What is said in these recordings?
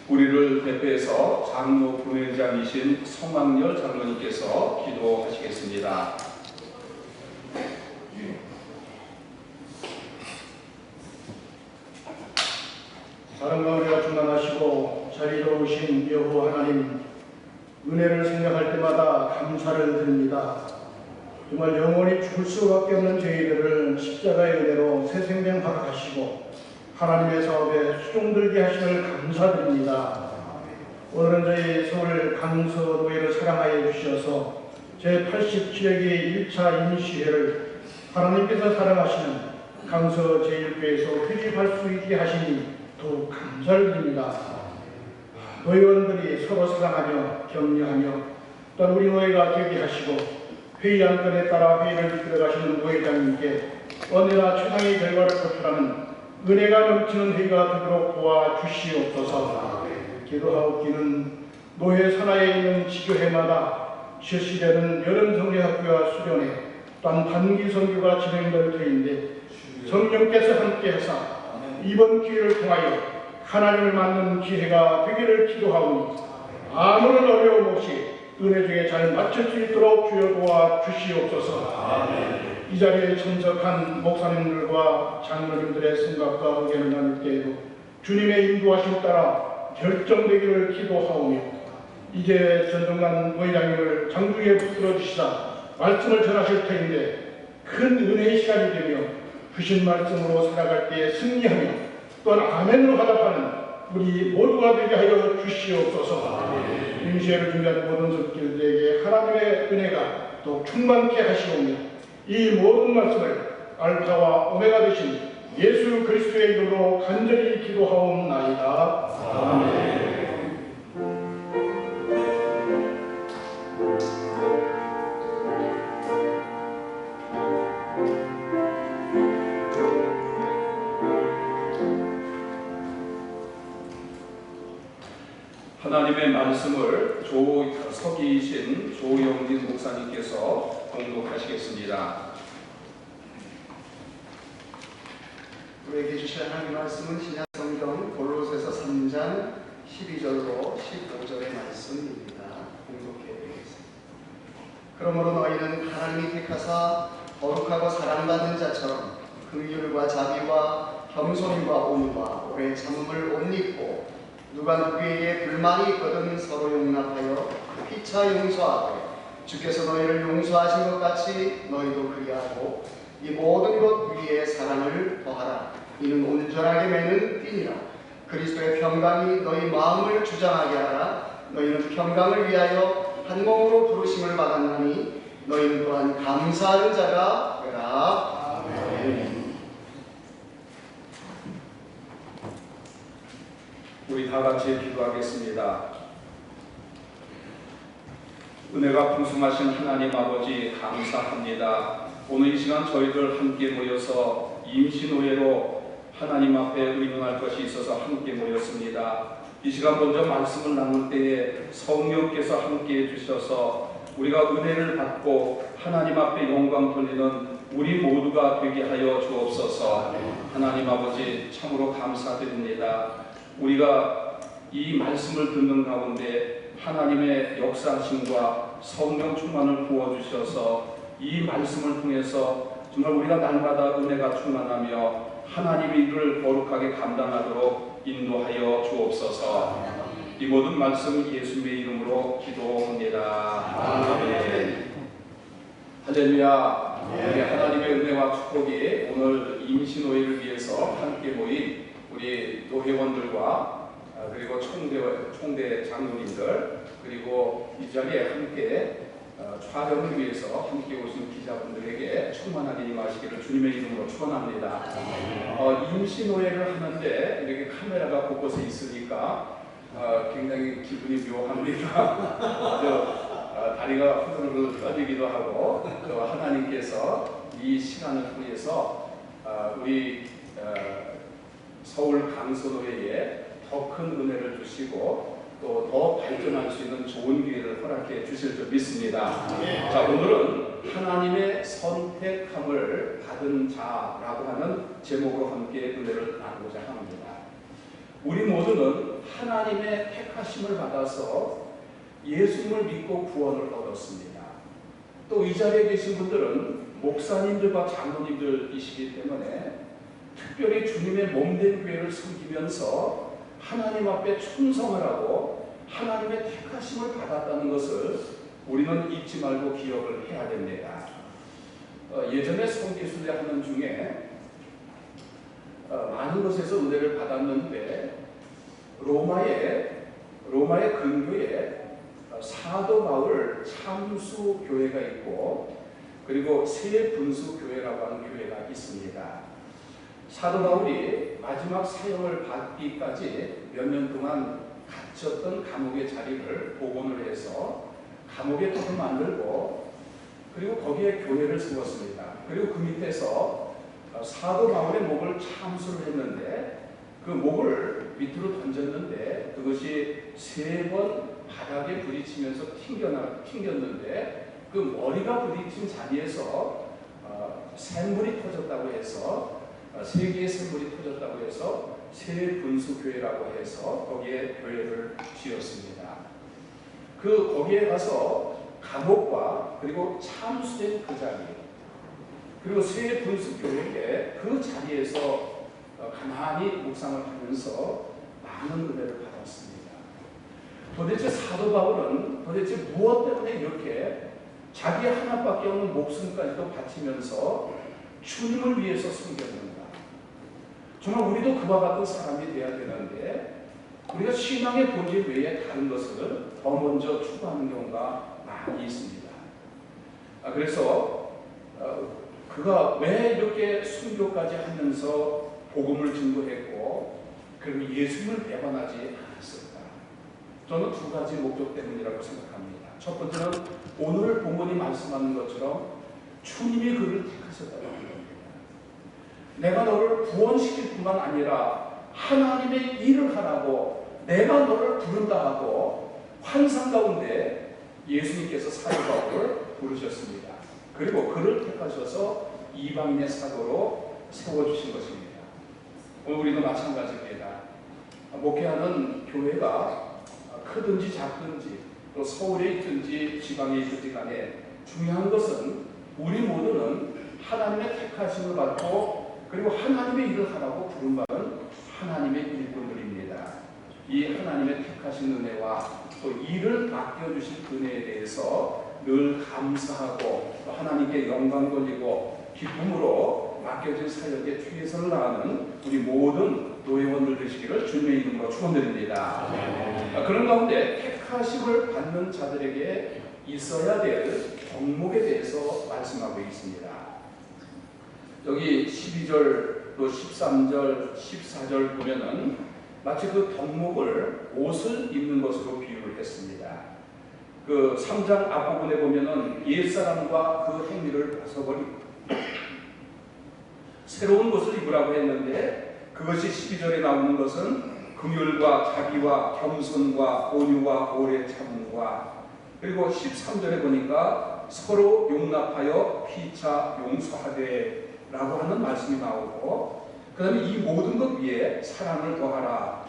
우리를 대표해서 장로 부회장이신 성황렬 장로님께서 기도하시겠습니다. 사랑과 은혜가 충만하시고 자리로우신 여호와 하나님, 은혜를 생각할 때마다 감사를 드립니다. 정말 영원히 죽을 수밖에 없는 저희들을 십자가의 은혜로 새 생명하게 하시고 하나님의 사업에 수종들게 하심을 감사드립니다. 오늘은 저희 서울 강서노예를 사랑하여 주셔서 제87회기 1차 임시회를 하나님께서 사랑하시는 강서 제1교회에서 회집할 수 있게 하시니 더욱 감사를 드립니다. 노회원들이 서로 사랑하며 격려하며 또한 우리 노예가 되게 하시고 회의 안건에 따라 회의를 이끌어가시는 노회장님께 언제나 최상의 결과를 도출하는 은혜가 넘치는 회의가 되도록 도와주시옵소서. 기도하옵기는 노회 산하에 있는 지교회마다 실시되는 여름 성례학교와 수련회 또한 단기 선교가 진행될 터인데 성령께서 함께하사 이번 기회를 통하여 하나님을 만난 기회가 되기를 기도하오니 아무런 어려움 없이 은혜 중에 잘 마칠 수 있도록 주여 도와 주시옵소서. 이 자리에 참석한 목사님들과 장로님들의 생각과 의견을 나눌 때에도 주님의 인도하심 따라 결정되기를 기도하오며 이제 전동관 노회장님을 장중에 붙들어 주시사 말씀을 전하실 터인데 큰 은혜의 시간이 되며 주신 말씀으로 살아갈 때에 승리하며 또한 아멘으로 화답하는 우리 모두가 되게 하여 주시옵소서. 임시회를 준비한 모든 성도들에게 하나님의 은혜가 또 충만케 하시오며 이 모든 말씀을 알파와 오메가 되신 예수 그리스도의 이름으로 간절히 기도하옵나이다. 아멘. 하나님의 말씀을 서기이신 조영진 목사님께서 공독하시겠습니다. 우리에게 주신 하나님의 말씀은 신약 성경 골로새서 3장 12절로 15절의 말씀입니다. 공독해 드리겠습니다. 그러므로 너희는 하나님이 택하사 거룩하고 사랑받는 자처럼 긍휼과 자비와 겸손과 온유와 오래 참음을 옷 입고 누가 누구에게 불만이 있거든 서로 용납하여 피차 용서하되 주께서 너희를 용서하신 것 같이 너희도 그리하고 이 모든 것 위에 사랑을 더하라. 이는 온전하게 매는 띠니라. 그리스도의 평강이 너희 마음을 주장하게 하라. 너희는 평강을 위하여 한 몸으로 부르심을 받았나니 너희는 또한 감사하는 자가 되라. 아멘. 우리 다 같이 기도하겠습니다. 은혜가 풍성하신 하나님 아버지 감사합니다. 오늘 이 시간 저희들 함께 모여서 임시노예로 하나님 앞에 의논할 것이 있어서 함께 모였습니다. 이 시간 먼저 말씀을 나눌 때에 성령께서 함께 해주셔서 우리가 은혜를 받고 하나님 앞에 영광 돌리는 우리 모두가 되게 하여 주옵소서. 하나님 아버지 참으로 감사드립니다. 우리가 이 말씀을 듣는 가운데 하나님의 역사하심과 성령 충만을 부어주셔서 이 말씀을 통해서 정말 우리가 날마다 은혜가 충만하며 하나님의 일을 거룩하게 감당하도록 인도하여 주옵소서. 이 모든 말씀 예수님의 이름으로 기도합니다. 아멘. 할렐루야. 우리 하나님의 은혜와 축복이 오늘 임시노예를 위해서 함께 모인 우리 노회원들과 그리고 총대 장로님들 그리고 이 자리에 함께 촬영을 위해서 함께 오신 기자분들에게 충만하게 임하시기를 주님의 이름으로 축원합니다. 임시노예를 하는데 이렇게 카메라가 곳곳에 있으니까 굉장히 기분이 묘합니다. 다리가 후들후들 떨리기도 하고 또 하나님께서 이 시간을 통해서 우리 서울 강서노예에 더 큰 은혜를 주시고 또 더 발전할 수 있는 좋은 기회를 허락해 주실 줄 믿습니다. 자, 오늘은 하나님의 선택함을 받은 자라고 하는 제목으로 함께 은혜를 나누고자 합니다. 우리 모두는 하나님의 택하심을 받아서 예수님을 믿고 구원을 얻었습니다. 또 이 자리에 계신 분들은 목사님들과 장로님들이시기 때문에 특별히 주님의 몸된 교회를 섬기면서 하나님 앞에 충성을 하고 하나님의 택하심을 받았다는 것을 우리는 잊지 말고 기억을 해야 됩니다. 예전에 성기순례 하는 중에 많은 곳에서 은혜를 받았는데 로마의 근교에 사도 바울 참수 교회가 있고 그리고 세 분수 교회라고 하는 교회가 있습니다. 사도 바울이 마지막 사형을 받기까지 몇 년 동안 갇혔던 감옥의 자리를 복원을 해서 감옥에 탑을 만들고 그리고 거기에 교회를 세웠습니다. 그리고 그 밑에서 사도 바울의 목을 참수를 했는데 그 목을 밑으로 던졌는데 그것이 3번 바닥에 부딪히면서 튕겼는데 그 머리가 부딪힌 자리에서 샘물이 터졌다고 해서 3개의 샘물이 터졌다고 해서 세 분수 교회라고 해서 거기에 교회를 지었습니다. 거기에 가서 감옥과 그리고 참수된 그 자리 그리고 세 분수 교회에 그 자리에서 가만히 묵상을 하면서 많은 은혜를 받았습니다. 도대체 사도 바울은 도대체 무엇 때문에 이렇게 자기 하나밖에 없는 목숨까지도 바치면서 주님을 위해서 섬겼는가? 정말 우리도 그와 같은 사람이 되어야 되는데 우리가 신앙의 본질 외에 다른 것을 더 먼저 추구하는 경우가 많이 있습니다. 그래서 그가 왜 이렇게 순교까지 하면서 복음을 증거했고 그리고 예수님을 배반하지 않았을까? 저는 2가지 목적 때문이라고 생각합니다. 첫 번째는 오늘 본문이 말씀하는 것처럼 주님이 그를 택하셨다는 겁니다. 내가 너를 구원시킬 뿐만 아니라 하나님의 일을 하라고 내가 너를 부른다 하고 환상 가운데 예수님께서 사도 바울을 부르셨습니다. 그리고 그를 택하셔서 이방인의 사도로 세워주신 것입니다. 오늘 우리도 마찬가지입니다. 목회하는 교회가 크든지 작든지 또 서울에 있든지 지방에 있든지 간에 중요한 것은 우리 모두는 하나님의 택하심을 받고 그리고 하나님의 일을 하라고 부른받은 하나님의 일꾼들입니다. 이 하나님의 택하신 은혜와 또 일을 맡겨주신 은혜에 대해서 늘 감사하고 또 하나님께 영광 돌리고 기쁨으로 맡겨진 사역에 최선을 다하는 우리 모든 노예원들 되시기를 주님의 이름으로 축원드립니다. 그런 가운데 택하심을 받는 자들에게 있어야 될 덕목에 대해서 말씀하고 있습니다. 여기 12절 또 13절 14절 보면은 마치 그 덕목을 옷을 입는 것으로 비유를 했습니다. 그 3장 앞부분에 보면은 옛사람과 그 행위를 벗어버리고 새로운 것을 입으라고 했는데 그것이 12절에 나오는 것은 긍휼과 자비와 겸손과 온유와 오래 참음과 그리고 13절에 보니까 서로 용납하여 피차 용서하되 라고 하는 말씀이 나오고 그 다음에 이 모든 것 위에 사랑을 더하라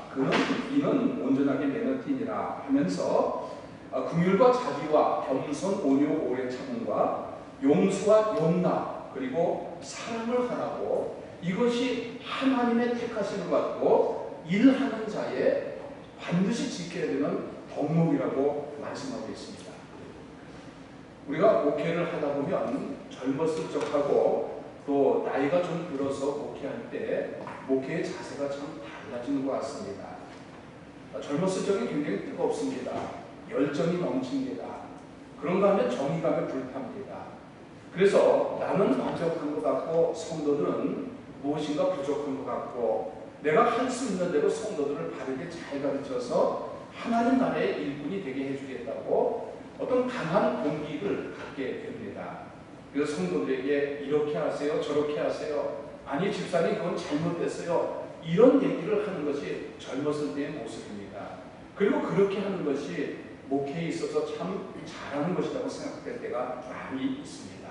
이는 온전하게 내는 띠니라 하면서 긍휼과 자비와 겸손 온유 오래 참음과 용서와 용납 그리고 사랑을 하라고 이것이 하나님의 택하심을 받고 일하는 자의 반드시 지켜야 되는 덕목이라고 말씀하고 있습니다. 우리가 목회를 하다 보면 젊었을 적하고 또 나이가 좀 들어서 목회할 때 목회의 자세가 참 달라지는 것 같습니다. 젊었을 적에 굉장히 뜨겁습니다. 열정이 넘칩니다. 그런가 하면 정의감에 불탑니다. 그래서 나는 부족한 것 같고 성도들은 무엇인가 부족한 것 같고 내가 할 수 있는 대로 성도들을 바르게 잘 가르쳐서 하나님 나라의 일꾼이 되게 해주겠다고 어떤 강한 동기를 갖게 됩니다. 그래서 성도들에게 이렇게 하세요 저렇게 하세요 아니 집사님 그건 잘못됐어요 이런 얘기를 하는 것이 젊었을 때의 모습입니다. 그리고 그렇게 하는 것이 목회에 있어서 참 잘하는 것이라고 생각될 때가 많이 있습니다.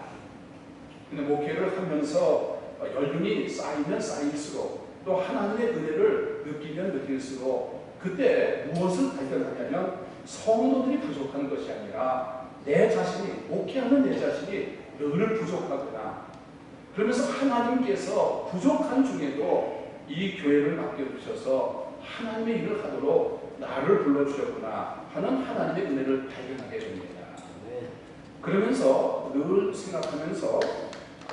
근데 목회를 하면서 연륜이 쌓이면 쌓일수록 또 하나님의 은혜를 느끼면 느낄수록 그때 무엇을 발견하냐면 성도들이 부족한 것이 아니라 내 자신이, 목회하는 내 자신이 늘 부족하구나. 그러면서 하나님께서 부족한 중에도 이 교회를 맡겨주셔서 하나님의 일을 하도록 나를 불러주셨구나 하는 하나님의 은혜를 발견하게 됩니다. 그러면서 늘 생각하면서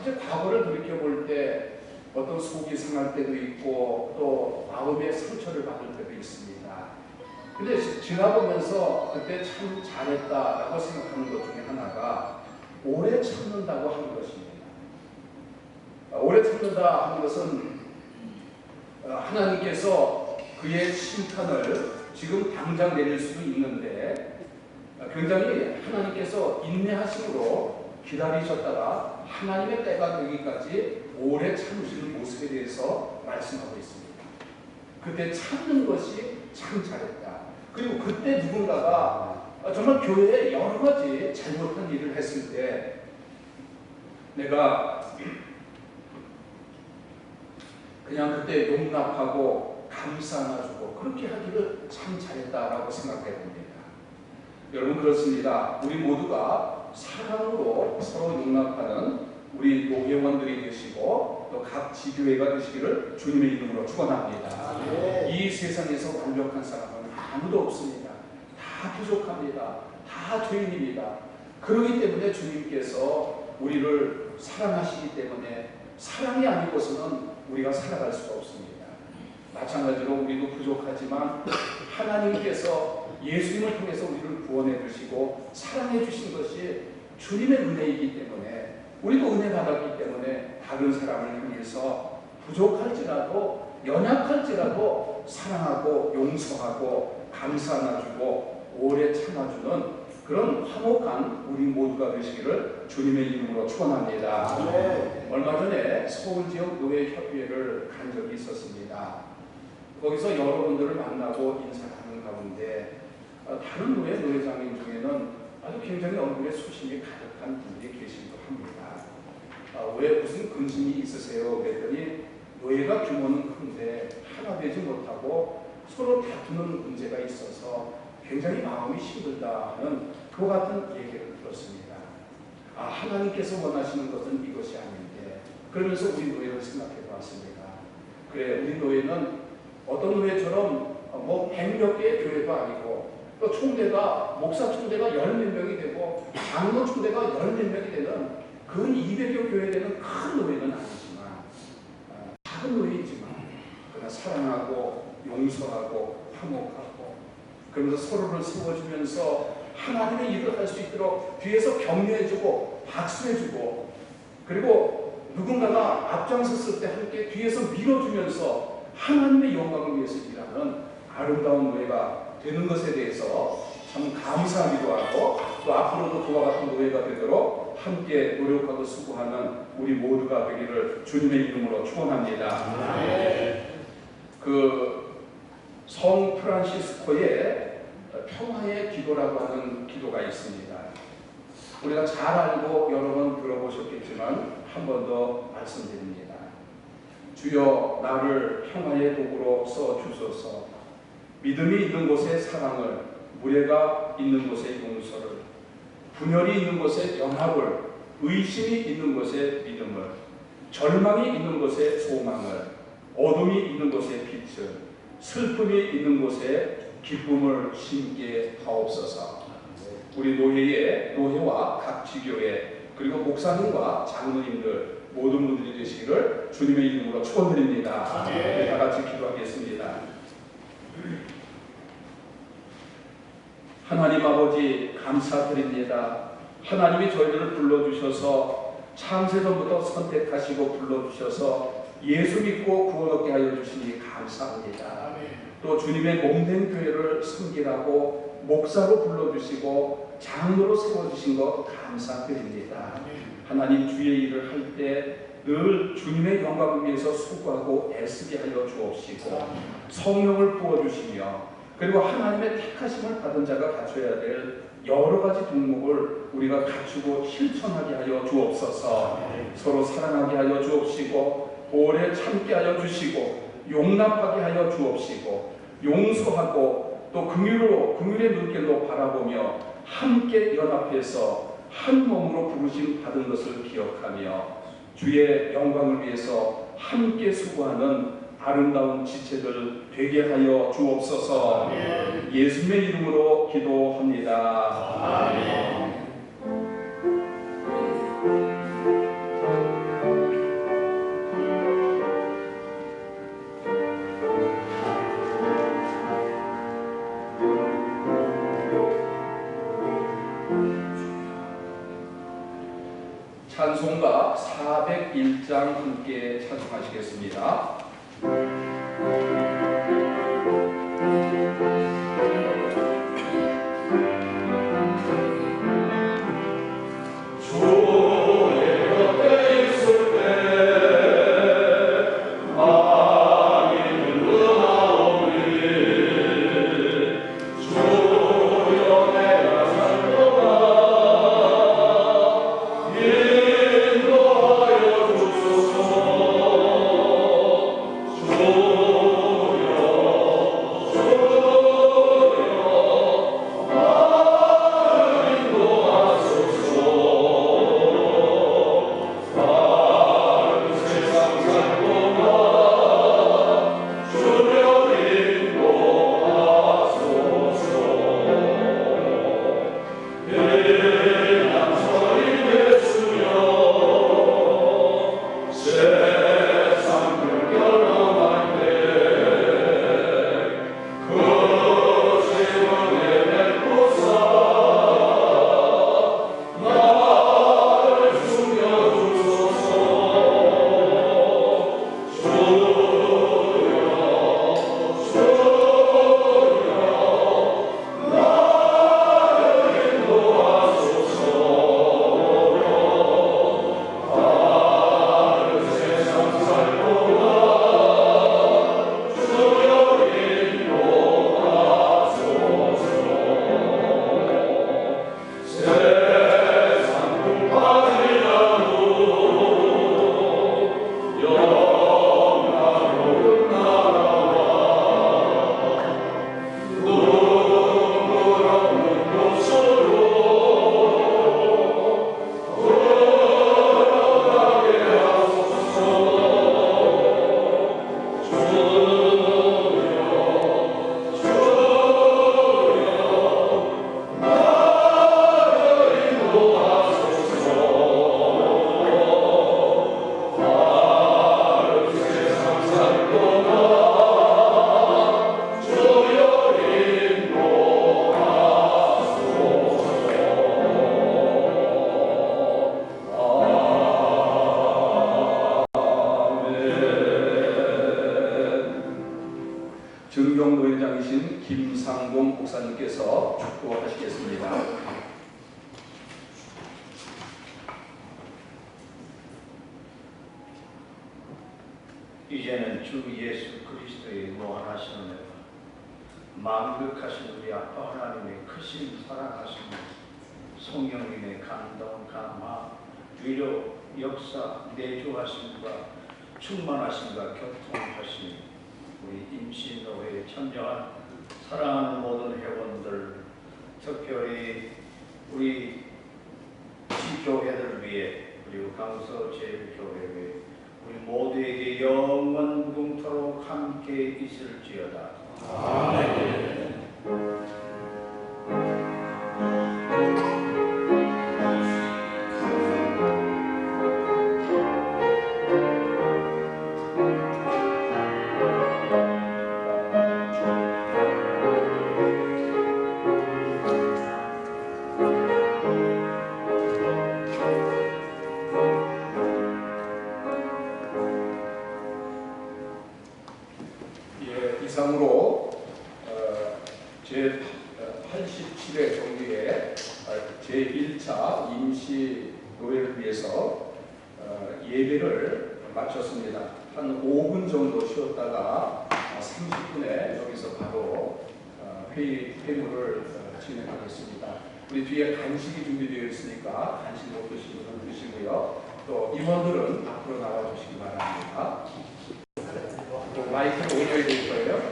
이제 과거를 돌이켜볼 때 어떤 속이 상할 때도 있고 또 마음의 상처를 받을 때도 있습니다. 근데 지나보면서 그때 참 잘했다라고 생각하는 것 중에 하나가 오래 참는다고 하는 것입니다. 오래 참는다 하는 것은 하나님께서 그의 심판을 지금 당장 내릴 수도 있는데 굉장히 하나님께서 인내하심으로 기다리셨다가 하나님의 때가 되기까지 오래 참으시는 모습에 대해서 말씀하고 있습니다. 그때 참는 것이 참 잘했다. 그리고 그때 누군가가 정말 교회에 여러 가지 잘못한 일을 했을 때 내가 그냥 그때 용납하고 감싸 안아주고 그렇게 하기를 참 잘했다라고 생각해 봅니다. 여러분 그렇습니다. 우리 모두가 사랑으로 서로 용납하는 우리 노회원들이 되시고 또 각 지교회가 되시기를 주님의 이름으로 축원합니다. 이 세상에서 완벽한 사람은 아무도 없습니다. 다 부족합니다. 다 죄인입니다. 그렇기 때문에 주님께서 우리를 사랑하시기 때문에 사랑이 아니고서는 우리가 살아갈 수가 없습니다. 마찬가지로 우리도 부족하지만 하나님께서 예수님을 통해서 우리를 구원해 주시고 사랑해 주신 것이 주님의 은혜이기 때문에 우리도 은혜 받았기 때문에 다른 사람을 향해서 부족할지라도 연약할지라도 사랑하고 용서하고 감싸 안아주고 오래 참아주는 그런 화목한 우리 모두가 되시기를 주님의 이름으로 축원합니다. 얼마 전에 서울 지역 노예협의회를 간 적이 있었습니다. 거기서 여러분들을 만나고 인사하는 가운데 다른 노회장님 중에는 아주 굉장히 얼굴에 수심이 가득한 분들이 계시기도 합니다. 왜 무슨 근심이 있으세요? 그랬더니 노예가 규모는 큰데 하나 되지 못하고 서로 다투는 문제가 있어서 굉장히 마음이 힘들다 하는 그 같은 얘기를 들었습니다. 하나님께서 원하시는 것은 이것이 아닌데 그러면서 우리 노예를 생각해 보았습니다. 그래 우리 노예는 어떤 노예처럼 뭐 100몇 개의 교회도 아니고 또 총대가 목사 총대가 10몇 명이 되고 장로 총대가 10몇 명이 되는 근 200여 교회 되는 큰 노예는 아니지만 작은 노예이지만 그러나 사랑하고 용서하고 화목하고 그러면서 서로를 세워주면서 하나님의 일을 할 수 있도록 뒤에서 격려해주고 박수해주고 그리고 누군가가 앞장섰을 때 함께 뒤에서 밀어주면서 하나님의 영광을 위해서 일하는 아름다운 노예가 되는 것에 대해서 참 감사하기도 하고 또 앞으로도 그와 같은 노예가 되도록 함께 노력하고 수고하는 우리 모두가 되기를 주님의 이름으로 축원합니다. 그 성 프란시스코의 평화의 기도라고 하는 기도가 있습니다. 우리가 잘 알고 여러 번 들어보셨겠지만 한 번 더 말씀드립니다. 주여 나를 평화의 도구로 써주소서. 믿음이 있는 곳에 사랑을, 무례가 있는 곳에 용서를, 분열이 있는 곳에 연합을, 의심이 있는 곳에 믿음을, 절망이 있는 곳에 소망을, 어둠이 있는 곳에 빛을, 슬픔이 있는 곳에 기쁨을 심게 하옵소서. 우리 노회와 각 지교회 그리고 목사님과 장로님들 모든 분들이 되시기를 주님의 이름으로 축원드립니다. 다 같이 기도하겠습니다. 하나님 아버지 감사드립니다. 하나님이 저희들을 불러주셔서 창세전부터 선택하시고 불러주셔서 예수 믿고 구원 얻게 하여 주시니 감사합니다. 또 주님의 몸된 교회를 섬기라고 목사로 불러주시고 장로로 세워주신 것 감사드립니다. 하나님 주의 일을 할 때 늘 주님의 영광을 위해서 수고하고 애쓰게 하여 주옵시고 성령을 부어주시며 그리고 하나님의 택하심을 받은 자가 갖춰야 될 여러 가지 덕목을 우리가 갖추고 실천하게 하여 주옵소서. 서로 사랑하게 하여 주옵시고 오래 참게 하여 주시고 용납하게 하여 주옵시고 용서하고 또 긍휼의 눈길로 바라보며 함께 연합해서 한 몸으로 부르심 받은 것을 기억하며 주의 영광을 위해서 함께 수고하는 아름다운 지체들 되게 하여 주옵소서. 예수님의 이름으로 기도합니다. 아멘. 찬송가 401장 함께 찬송하시겠습니다. 정경노회장이신 김상봉 목사님께서 축도하시겠습니다. 이제는 주 예수 그리스도의 무한하신 만극하신 우리 아빠 하나님의 크신 사랑하심, 성령님의 감동, 감화, 위로, 역사, 내주하심과 충만하심과 교통하심, 우리 임시노회 참여한 사랑하는 모든 회원들, 특별히 우리 지교회들 위해, 그리고 강서제일교회 위해 우리 모두에게 영원궁토록 함께 있을지어다. 아멘. 이상으로 제87회 정기회 제1차 임시노회를 위해서 예배를 마쳤습니다. 한 5분 정도 쉬었다가 30분에 여기서 바로 회무를 진행하겠습니다. 우리 뒤에 간식이 준비되어 있으니까 간식 못 드시는 분은 드시고요. 또 임원들은 앞으로 나와 주시기 바랍니다. 마이크를 올려야 될 거예요.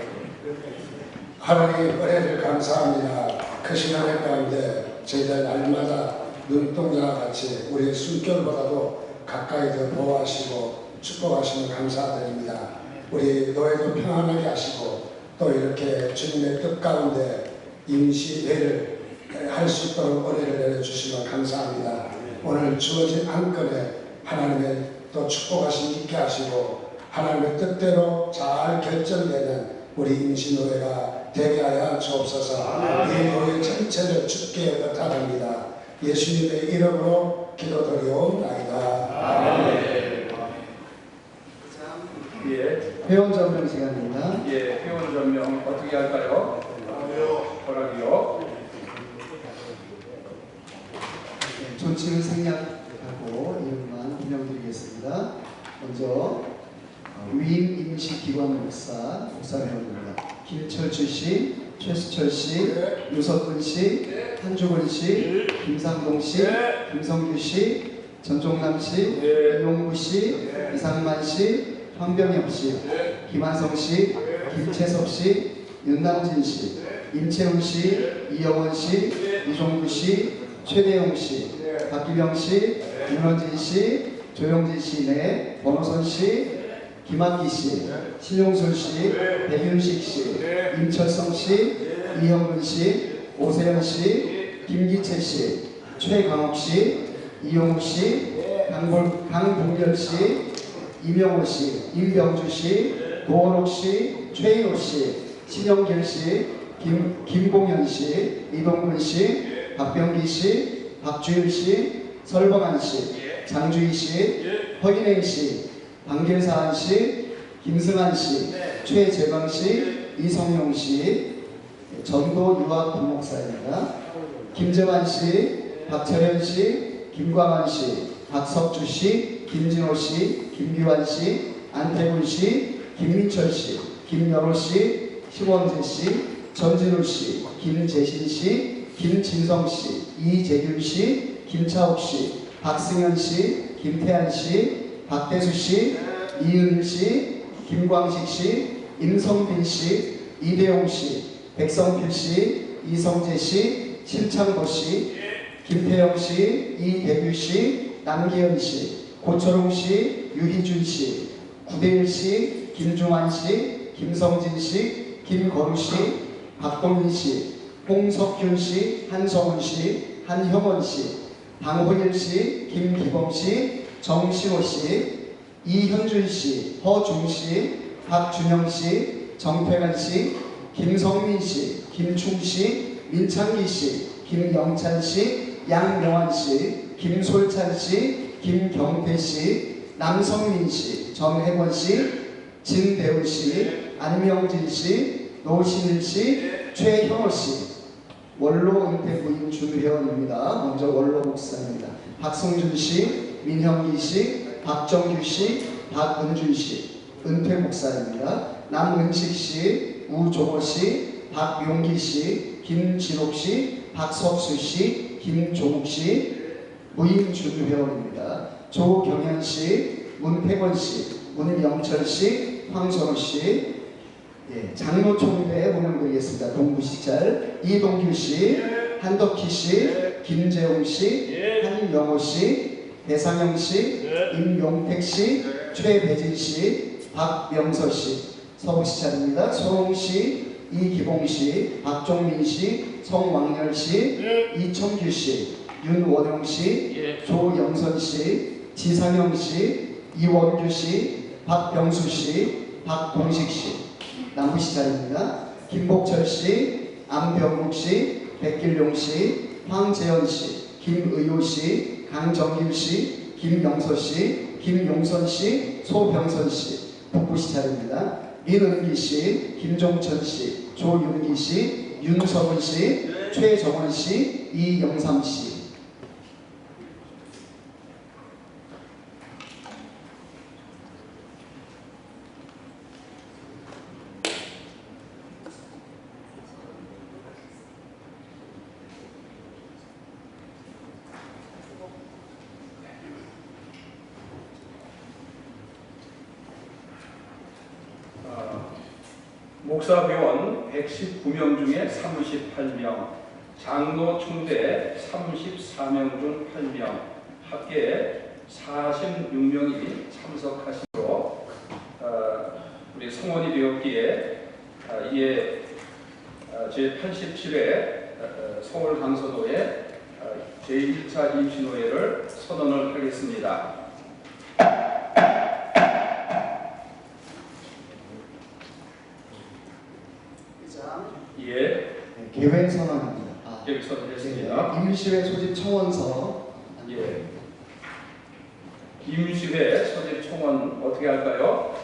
하나님 은혜를 감사합니다. 크신 은혜 가운데 저희들 날마다 눈동자와 같이 우리의 숨결보다도 가까이 더 보호하시고 축복하시면 감사드립니다. 우리 노예도 평안하게 하시고 또 이렇게 주님의 뜻 가운데 임시회를 할 수 있도록 은혜를 내려주시면 감사합니다. 오늘 주어진 안건에 하나님의 또 축복하심 있게 하시고 하나님의 뜻대로 잘 결정되는 우리 임시노예가 되게 하여 주옵소서. 이 노예 전체를 주께 의탁합니다. 예수님의 이름으로 기도드리옵나이다. 예, 회원 전명 시간입니다. 예, 회원 전명 어떻게 할까요? 허락이요. 존칭을 생략하고 이름만 임명드리겠습니다. 먼저 위임 임시기관 목사회원입니다. 김철주 씨, 최수철 씨, 유석근 씨, 한주근 씨, 김상동 씨, 김성규 씨, 전종남 씨, 이용구 씨, 이상만 씨, 황병엽 씨, 김한성 씨, 김채섭 씨, 윤남진 씨, 임채훈 씨, 이영원 씨, 이종구 씨, 최대용 씨, 박기병 씨, 윤원진 씨, 조영진 씨 내, 권호선 씨, 김학기 씨, 신용술 씨, 백윤식 씨, 임철성 씨, 이형근 씨, 오세현 씨, 김기채 씨, 최강욱 씨, 이용우 씨, 강봉열 씨, 이명호 씨, 임병주 씨, 도원옥 씨, 최인호 씨, 신영길 씨, 김봉현 씨, 이동근 씨, 박병기 씨, 박주일 씨, 설범한 씨, 장주희 씨, 허인행 씨, 방길사한 씨, 김승한 씨, 최재광 씨, 이성용 씨, 전도 유학 부목사입니다. 김정환 씨, 박철현 씨, 김광환 씨, 박석주 씨, 김진호 씨, 김규환 씨, 안태군 씨, 김민철 씨, 김연호 씨, 심원재 씨, 전진우 씨, 김재신 씨, 김진성 씨, 이재균 씨, 김차옥 씨, 박승현 씨, 김태한 씨, 박대수 씨, 이은일 씨, 김광식 씨, 임성빈 씨, 이대용 씨, 백성필 씨, 이성재 씨, 심창도 씨, 김태영 씨, 이대규 씨, 남기현 씨, 고철웅 씨, 유희준 씨, 구대일 씨, 김중환 씨, 김성진 씨, 김거루 씨, 박동민 씨, 홍석균 씨, 한성훈 씨, 한형원 씨, 방훈일 씨, 김기범 씨, 정신호 씨, 이현준 씨, 허중 씨, 박준영 씨, 정태관 씨, 김성민 씨, 김충 씨, 민창기 씨, 김영찬 씨, 양명환 씨, 김솔찬 씨, 김경태 씨, 남성민 씨, 정혜권 씨, 진대우 씨, 안명진 씨, 노신일 씨, 최형호 씨. 원로 은퇴 부임 준회원입니다. 먼저 원로 목사입니다. 박성준 씨, 민형기 씨, 박정규 씨, 박은준 씨, 은퇴 목사입니다. 남은식 씨, 우종호 씨, 박용기 씨, 김진옥 씨, 박석수 씨, 김종욱 씨, 부임 준회원입니다. 조경현 씨, 문태권 씨, 문영철 씨, 황선호 씨. 장로 총회 운영드리겠습니다. 동부시찰 이동규 씨, 한덕희 씨, 김재웅 씨, 한영호 씨, 배상영 씨, 임용택 씨, 최배진 씨, 박명서 씨. 서부시찰입니다. 소홍 씨, 이기봉 씨, 박종민 씨, 성왕열 씨, 이청규 씨, 윤원영 씨, 조영선 씨, 지상영 씨, 이원규 씨, 박병수 씨, 박동식 씨. 남부시찰입니다. 김복철 씨, 안병국 씨, 백길용 씨, 황재현 씨, 김의호 씨, 강정길 씨, 김영서 씨, 김용선 씨, 소병선 씨. 북부시찰입니다. 민은기 씨, 김종천 씨, 조윤기 씨, 윤석은 씨, 최정원 씨, 이영삼 씨. 목사 회원 119명 중에 38명, 장로 총대 34명 중 8명, 합계 46명이 참석하시도록 우리 성원이 되었기에 이에 제87회 서울 강서도의 제1차 임시노회를 선언을 하겠습니다. 예. 계획 선언입니다. 계획 선언했습니다. 임시회 소집 청원서. 예. 임시회 소집 청원 어떻게 할까요?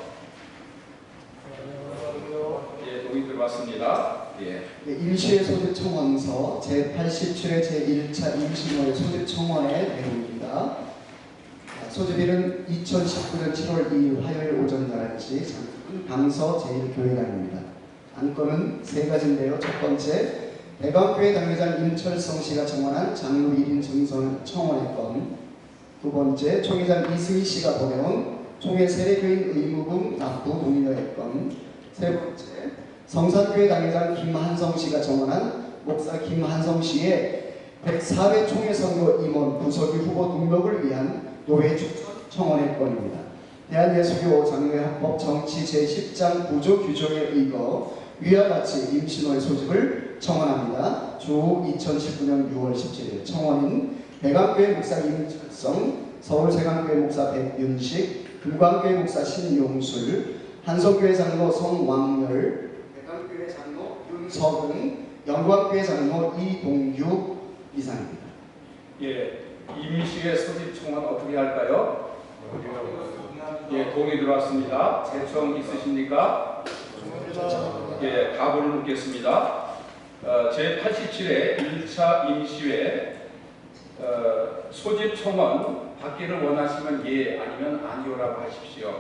예, 동의 들어왔습니다. 예. 임시회 소집 청원서 제87회 제1차 임시노회 소집 청원의 내용입니다. 소집일은 2019년 7월 2일 화요일 오전 11시 강서 제1교회당입니다. 안건은 세 가지인데요. 첫 번째, 대광교회 당회장 임철성 씨가 청원한 장로 1인 증선 청원의 건. 두 번째, 총회장 이승희 씨가 보내온 총회 세례교인 의무금 납부 동의의 건. 세 번째, 성산교회 당회장 김한성 씨가 청원한 목사 김한성 씨의 104회 총회 선거 임원 부서기 후보 등록을 위한 노회 추천 청원의 건입니다. 대한예수교 장로회합법 정치 제10장 구조 규정에 의거 위와 같이 임시노회 소집을 청원합니다. 주 2019년 6월 17일 청원인 대광교회 목사 임철성, 서울세강교회 목사 백윤식, 금광교회 목사 신용술, 한성교회 장로 성왕열, 대광교회 장로 윤석은, 영광교회 장로 이동육 이상입니다. 예, 임시회 소집 청원 어떻게 할까요? 예, 동의 들어왔습니다. 제청 있으십니까? 예, 가부를 묻겠습니다. 제87회 1차 임시회 소집 청원 받기를 원하시면 예, 아니면 아니오라고 하십시오.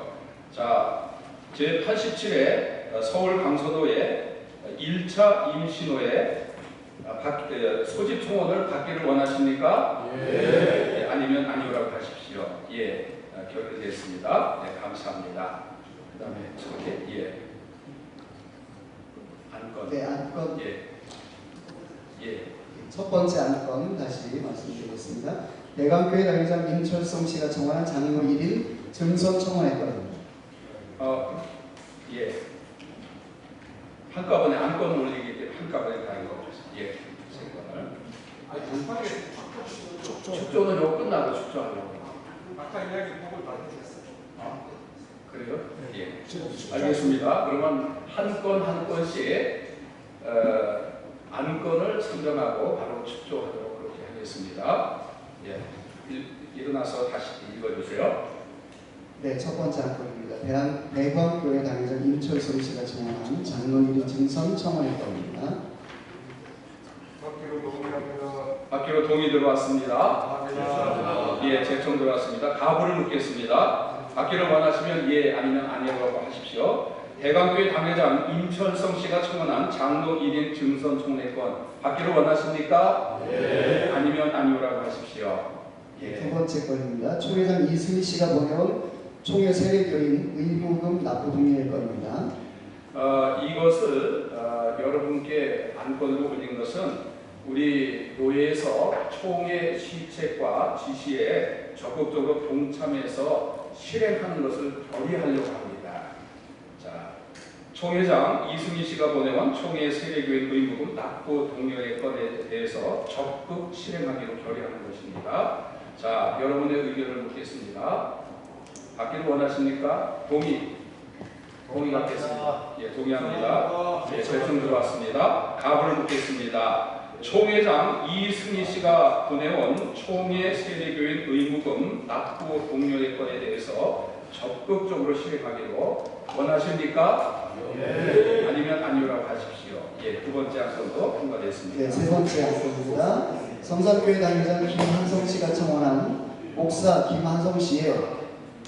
자, 제87회 서울 강서도의 1차 임시노회 소집 청원을 받기를 원하십니까? 예. 예, 아니면 아니오라고 하십시오. 예, 결의됐습니다. 네, 감사합니다. 그 다음에 저렇게 예. 안건. 네, 안건. 예. 예. 첫 번째 안건 다시 말씀드리겠습니다. 대광교회 당회장 임철성 씨가 청원한 장로 1인 증선 청원의 건입니다. 예. 한꺼번에 안건을 올리기 때문에 한꺼번에 다 이거 예. 세 건을. 축조는 요 끝나고 축조하려고. 아까 이야기 보고 많이 했어요. 그래요? 예. 알겠습니다. 그러면 한 건 한 건씩 안건을 선정하고 바로 축조하도록 그렇게 하겠습니다. 예. 일어나서 다시 읽어주세요. 네, 첫 번째 안건입니다. 대광교회 당회장 임철성 씨가 청원한 장로 1인 증선 청원의 건입니다. 받기로 동의합니다. 받기로 동의 들어왔습니다. 합니다. 예, 제청 들어왔습니다. 가부를 묻겠습니다. 받기를 원하시면 예, 아니면 아니라고 하십시오. 대광교회 당회장 임철성 씨가 청원한 장로 1인 증선 청원권 받기를 원하십니까? 예. 아니면 아니오라고 하십시오. 예. 두 번째 건입니다. 총회장 이승희 씨가 보내온 총회 세례교인 의무금 납부 동의의 건입니다. 이것을 여러분께 안건으로 올린 것은 우리 노회에서 총회 시책과 지시에 적극적으로 동참해서 실행하는 것을 결의하려고 합니다. 자, 총회장 이승희 씨가 보내온 총회 세례교인 의무금 납부 동의의 건에 대해서 적극 실행하기로 결의하는 것입니다. 자, 여러분의 의견을 묻겠습니다. 받기를 원하십니까? 동의. 동의 받겠습니다. 예, 동의합니다. 예, 결정 들어왔습니다. 가부를 묻겠습니다. 총회장 이승희 씨가 보내온 총회 세례교인 의무금 납부 동료의 건에 대해서 적극적으로 실행하기로 원하십니까? 예. 아니면 아니오라고 하십시오. 예, 두 번째 안건도 통과됐습니다. 네, 세 번째 안건입니다. 성산교회 당회장 김한성 씨가 청원한 목사 김한성 씨의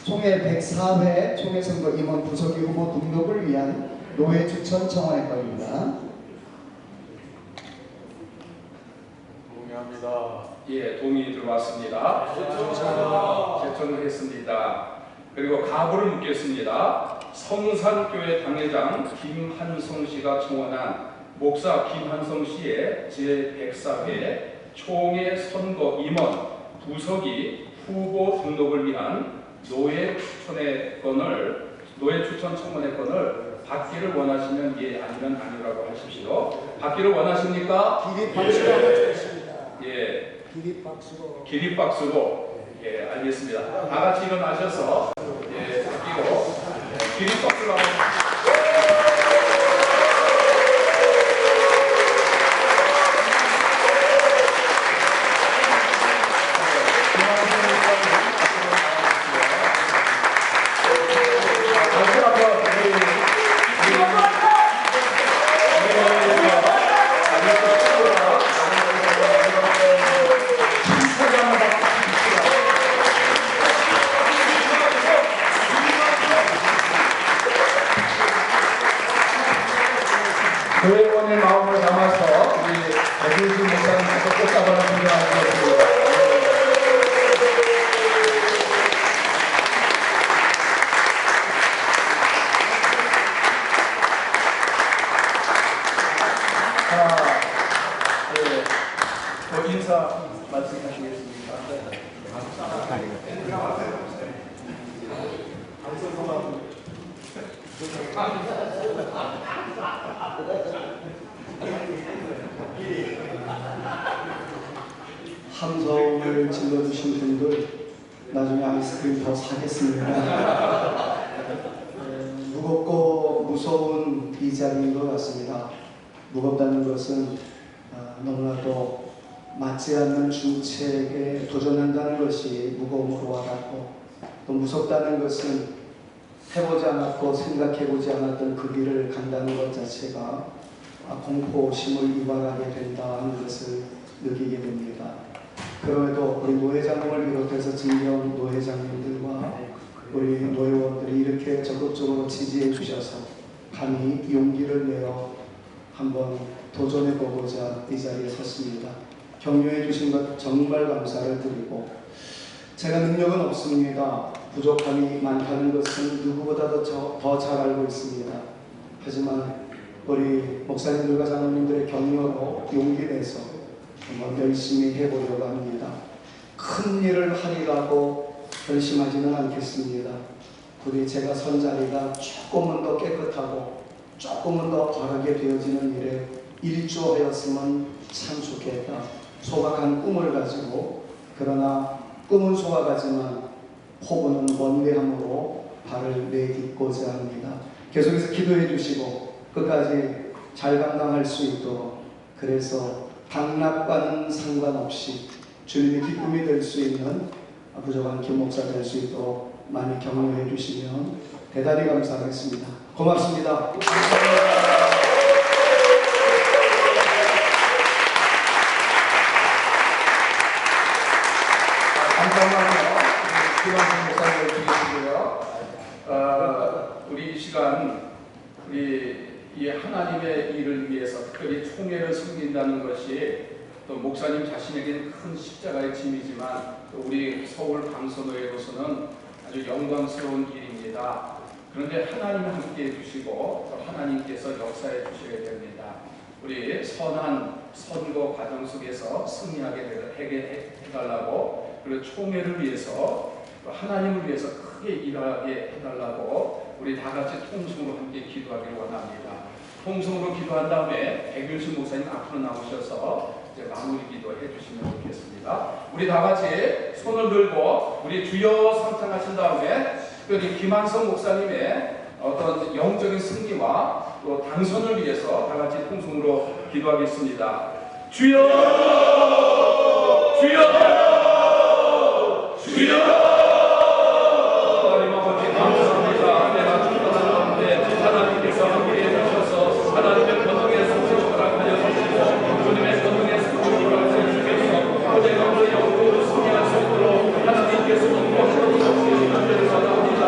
총회 104회 총회 선거 임원 부서기 후보 등록을 위한 노회 추천 청원의 건입니다. 동의합니다. 예, 동의 들어왔습니다. 제청을 했습니다. 그리고 가부를 묻겠습니다. 성산교회 당회장 김한성 씨가 청원한 목사 김한성 씨의 제104회 총회 선거 임원 부석이 후보 등록을 위한 노예 추천 청원의 건을 받기를 원하시면 예, 아니면 아니라고 하십시오. 받기를 원하십니까? 기립박수로 하겠습니다. 예. 기립박수로. 기립박수로. 예, 알겠습니다. 다 같이 일어나셔서 예, 받기로 기립박수로 하겠습니다. 교회원의 마음을 담아서 우리 백일주 목사님께서 꽃다발을 준비하셨습니다. 인사 말씀하시겠습니까? 함성을 질러주신 분들 나중에 아이스크림 더 사겠습니다. 무겁고 무서운 이 자리인 것 같습니다. 무겁다는 것은 너무나도 맞지 않는 중책에 도전한다는 것이 무거움으로 와닿고, 또 무섭다는 것은 해보지 않았고 생각해보지 않았던 그 길을 간다는 것 자체가 공포심을 유발하게 된다는 것을 느끼게 됩니다. 그럼에도 우리 노회장님을 비롯해서 진경 노회장님들과 우리 노회원들이 이렇게 적극적으로 지지해 주셔서 감히 용기를 내어 한번 도전해 보고자 이 자리에 섰습니다. 격려해 주신 것 정말 감사를 드리고, 제가 능력은 없습니다. 부족함이 많다는 것은 누구보다도 더 잘 알고 있습니다. 하지만 우리 목사님들과 장로님들의 격려로 용기 내서 한번 열심히 해보려고 합니다. 큰 일을 하리라고 결심하지는 않겠습니다. 부디 제가 선 자리가 조금은 더 깨끗하고 조금은 더 바르게 되어지는 일에 일조하였으면 참 좋겠다. 소박한 꿈을 가지고, 그러나 꿈은 소박하지만 포부는 원대함으로 발을 내딛고자 합니다. 계속해서 기도해 주시고 끝까지 잘 감당할 수 있도록, 그래서 당락과는 상관없이 주님의 기쁨이 될 수 있는 부족한 김 목사 될 수 있도록 많이 격려해 주시면 대단히 감사하겠습니다. 고맙습니다. 감사합니다. 김한성 목사님을 드리시고요. 우리 이 시간 이 하나님의 일을 위해서 특별히 총회를 섬긴다는 것이 또 목사님 자신에게는 큰 십자가의 짐이지만 또 우리 서울 강서노회로서는 아주 영광스러운 일입니다. 그런데 하나님이 함께 해주시고 또 하나님께서 역사해 주셔야 됩니다. 우리 선한 선거 과정 속에서 승리하게 해달라고, 그리고 총회를 위해서 하나님을 위해서 크게 일하게 해달라고 우리 다 같이 통성으로 함께 기도하기를 원합니다. 통성으로 기도한 다음에 백일수 목사님 앞으로 나오셔서 이제 마무리 기도해 주시면 좋겠습니다. 우리 다 같이 손을 들고 우리 주여 상창하신 다음에 특별히 김한성 목사님의 어떤 영적인 승리와 또 당선을 위해서 다 같이 통성으로 기도하겠습니다. 주여! 주여! 주여! 하나님 아버지 감사합니다. 내가 축복하는데 하나님께서 함께 해주셔서 하나님의 권능의 성취를 허락하여 주시고 주님의 권능의 성취를 허락하여 주셔서 내가 그 영으로 승리할 수 있도록 하나님께서 공부하시는 성취를 만들어 원합니다.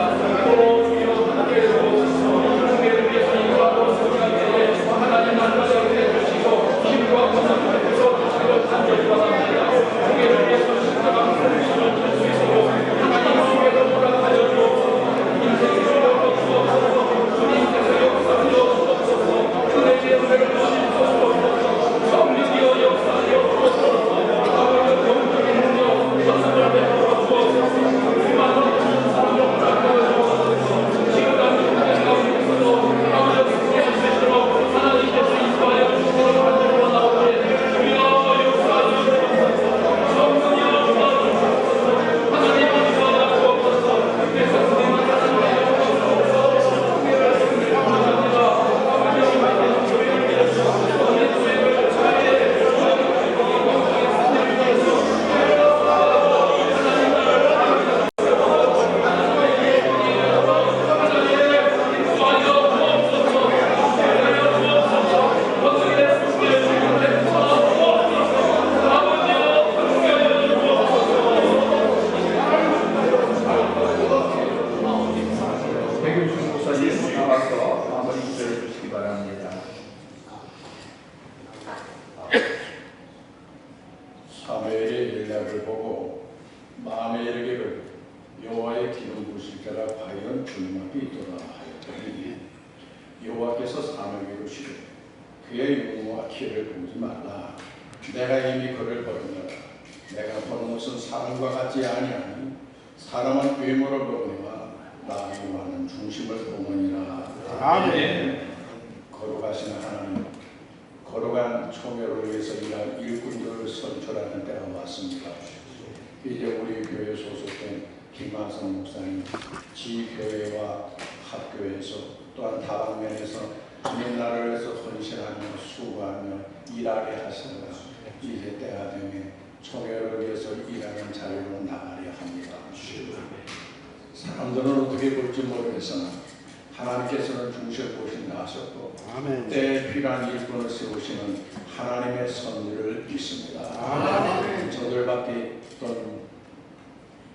또 주여 함께 해주셔서 주님을 위해서 일하고 승리할 때에 하나님 만나서 해주시고 힘과 권능을 주셔서 간절히 바랍니다. 주님을 위해서 그의 유모와 키를 보지 말라. 내가 이미 그를 버렸노라. 내가 보는 것은 사람과 같지 아니하니 사람은 외모를 보거니와 나 여호와는 중심을 보느니라. 아멘. 거룩하신 하나님, 거룩한 총회를 위해서 일할 일꾼들을 선출하는 때가 왔습니다. 이제 우리 교회 소속된 김만성 목사님, 지교회와 학교에서 또한 다방면에서 주님 나라를 위해서 헌신하며 수고하며 일하게 하시느라 이제 때가 되면 총회를 위해서 일하는 자리로 나가려 합니다. 사람들은 어떻게 볼지 모르겠으나 하나님께서는 중심 보신다 하셨고 아멘. 때에 필요한 일꾼을 세우시는 하나님의 섭리를 믿습니다. 아멘. 저들밖에 어떤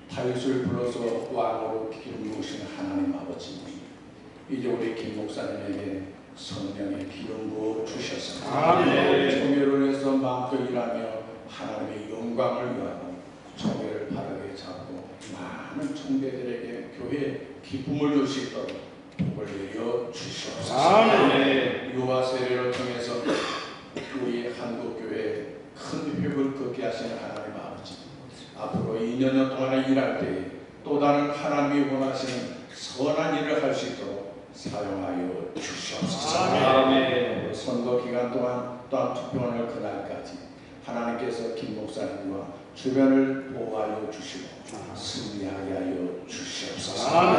다윗을 불러서 왕으로 기름부으신 하나님 아버지, 이제 우리 김 목사님에게 성령의 기름 부어 주셔서 아멘. 총회를 위해서 마음껏 일하며 하나님의 영광을 위하고 총회를 바르게 잡고 많은 총대들에게 교회에 기쁨을 줄 수 있도록 복을 내려 주시옵소서. 아멘. 유아 세례를 통해서 우리 한국교회에 큰 획을 걷게 하시는 하나님 아버지, 앞으로 2년 동안 일할 때에 또 다른 하나님이 원하시는 선한 일을 할 수 있도록 사용하여 주시옵소서. 아멘. 선거 기간 동안 또한 투표하는 그날까지 하나님께서 김 목사님과 주변을 보호하여 주시고 승리하게 하여 주시옵소서.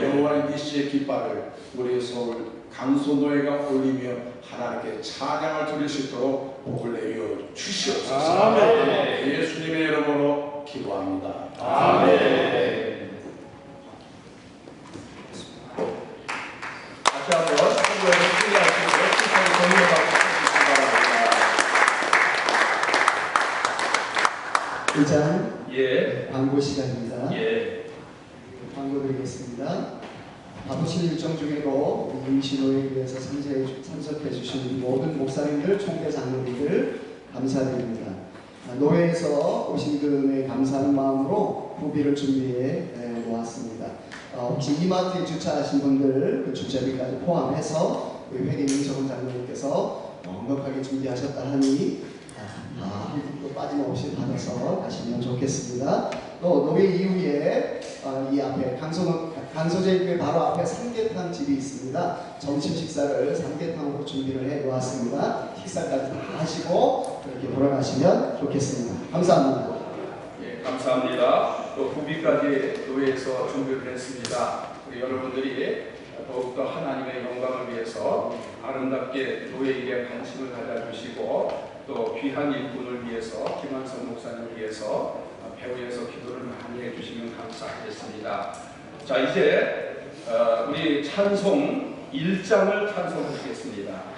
여호와의 니시의 깃발을 우리 서울 강소노회가 올리며 하나님께 찬양을 드릴 수 있도록 복을 내려 주시옵소서. 아멘. 예수님의 이름으로 기도합니다. 아멘. 다시 한번 한국에서 승리하시고 축하의 권위를 받고 바랍니다. 이장 예. 광고 시간입니다. 예. 광고 드리겠습니다. 바쁘신 일정 중에도 임신호에 위해서 참석해 주신 모든 목사님들, 총회 장로님들 감사드립니다. 노회에서 오신 금에 감사하는 마음으로 후비를 준비해 놓았습니다. 혹시 이마트에 주차하신 분들 그 주차비까지 포함해서 우리 회계 민정원 장로님께서 넉넉하게 준비하셨다 하니 또 빠짐없이 받아서 가시면 좋겠습니다. 또 노회 이후에 이 앞에 강소제일교회 바로 앞에 삼계탕 집이 있습니다. 점심 식사를 삼계탕으로 준비를 해 놓았습니다. 식사까지 다 하시고 이렇게 돌아가시면 좋겠습니다. 감사합니다. 예, 감사합니다. 또 후비까지 노예에서 준비를 했습니다. 우리 여러분들이 더욱더 하나님의 영광을 위해서 아름답게 노예에게 관심을 가져주시고 또 귀한 일꾼을 위해서 김한성 목사님을 위해서 배후에서 기도를 많이 해주시면 감사하겠습니다. 자, 이제 우리 찬송 1장을 찬송하시겠습니다.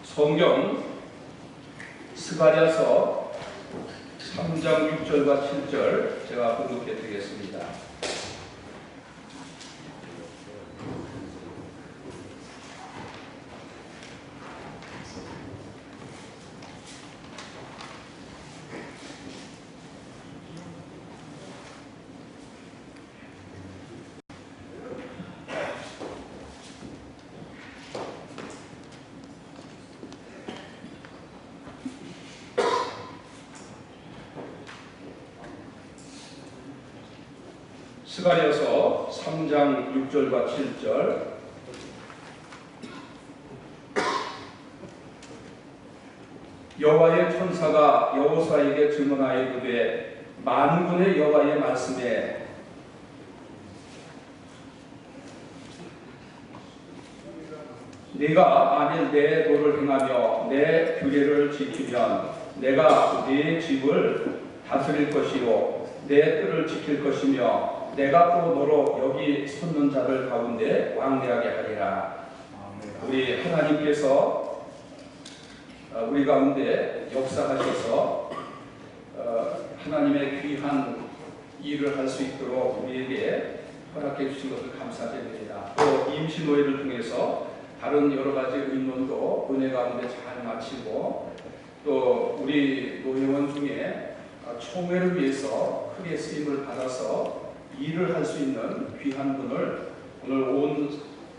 성경 스가랴서 3장 6절과 7절 제가 공독해 드리겠습니다. 스가랴서 3장 6절과 7절 여호와의 천사가 여호수아에게 증언하여 이르되 만군의 여호와의 말씀에 네가 만일 내 도를 행하며 내 규례를 지키면 내가 네 집을 다스릴 것이요 내 뜰을 지킬 것이며 내가 또 너로 여기 섰는 자들 가운데 왕래하게 하리라. 우리 하나님께서 우리 가운데 역사하셔서 하나님의 귀한 일을 할 수 있도록 우리에게 허락해 주신 것을 감사드립니다. 또 임시노예를 통해서 다른 여러 가지 의논도 은혜 가운데 잘 마치고 또 우리 노예원 중에 총회를 위해서 크게 쓰임을 받아서 일을 할 수 있는 귀한 분을 오늘 온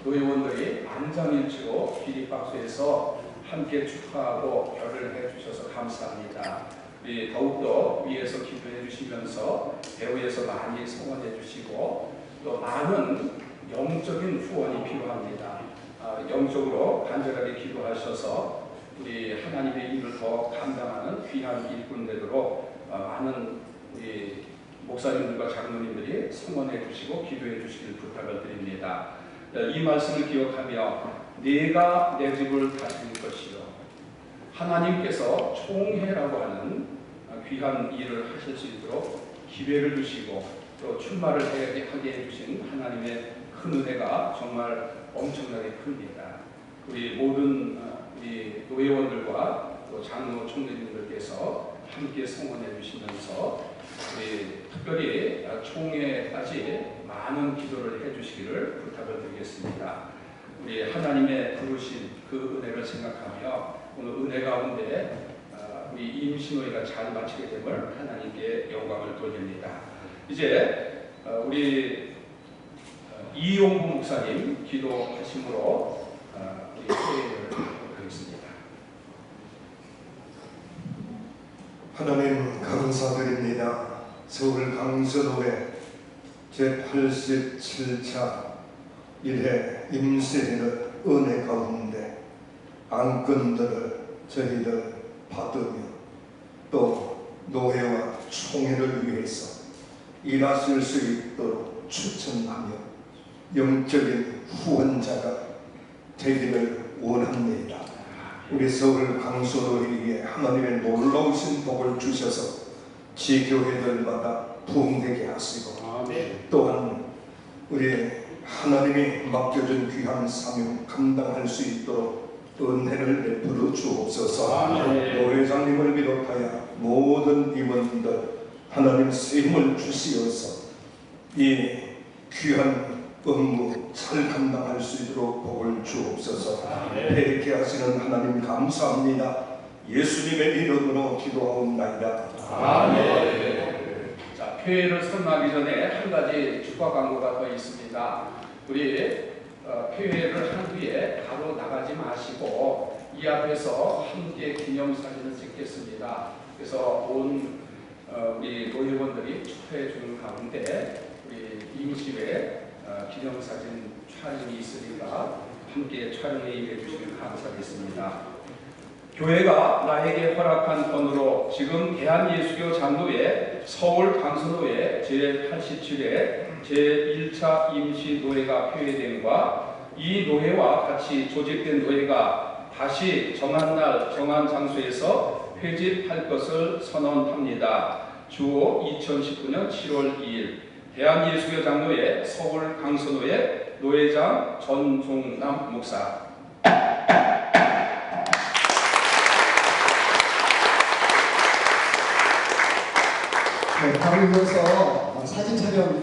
노예원들이 만장일치로 기립박수해서 함께 축하하고 별을 해주셔서 감사합니다. 우리 더욱더 위에서 기도해 주시면서 배후에서 많이 성원해 주시고 또 많은 영적인 후원이 필요합니다. 영적으로 간절하게 기도하셔서 우리 하나님의 일을 더 감당하는 귀한 일꾼 되도록 많은 우리 목사님들과 장로님들이 성원해 주시고 기도해 주시길 부탁을 드립니다. 이 말씀을 기억하며 네가 내 집을 다스릴 것이요 하나님께서 총회라고 하는 귀한 일을 하실 수 있도록 기회를 주시고 또 출마를 하게 해주신 하나님의 큰 은혜가 정말 엄청나게 큽니다. 우리 모든 우리 노예원들과 또 장로 총회님들께서 함께 성원해 주시면서 우리 특별히 총회까지 많은 기도를 해주시기를 부탁을 드리겠습니다. 우리 하나님의 부르신 그 은혜를 생각하며 오늘 은혜 가운데 우리 임신호회가 잘 마치게 됨을 하나님께 영광을 돌립니다. 이제 우리 이용구 목사님 기도하심으로 우리 회의를 하겠습니다. 하나님 감사드립니다. 서울 강서도의 제87차 1회 임시회의 은혜 가운데 안건들을 저희들 받으며 또 노회와 총회를 위해서 일하실 수 있도록 추천하며 영적인 후원자가 되기를 원합니다. 우리 서울 강서도에 하나님의 놀라우신 복을 주셔서 지교회들마다 부흥되게 하시고 또한 우리 하나님이 맡겨준 귀한 사명 감당할 수 있도록 은혜를 베풀어 주옵소서. 노회장님을 비롯하여 모든 임원들 하나님 쓰임을 주시어서 이 귀한 업무 잘 감당할 수 있도록 복을 주옵소서. 이렇게 하시는 하나님 감사합니다. 예수님의 이름으로 기도하옵나이다. 아멘. 자, 회의를 선언하기 전에 한 가지 축하 광고가 더 있습니다. 우리 회의를 한 뒤에 바로 나가지 마시고 이 앞에서 함께 기념사진을 찍겠습니다. 그래서 온 우리 노회원들이 축하해 주는 가운데 우리 임시회 기념사진 촬영이 있으니까 함께 촬영에 임해 주시길 감사하겠습니다. 교회가 나에게 허락한 건으로 지금 대한예수교 장로회 서울 강서도회 제87회 제1차 임시노회가 폐회됨과 이 노회와 같이 조직된 노회가 다시 정한 날 정한 장소에서 회집할 것을 선언합니다. 주호 2019년 7월 2일 대한예수교 장로회 서울 강서도회 노회장 전종남 목사. 네, 바로 이어서 사진 촬영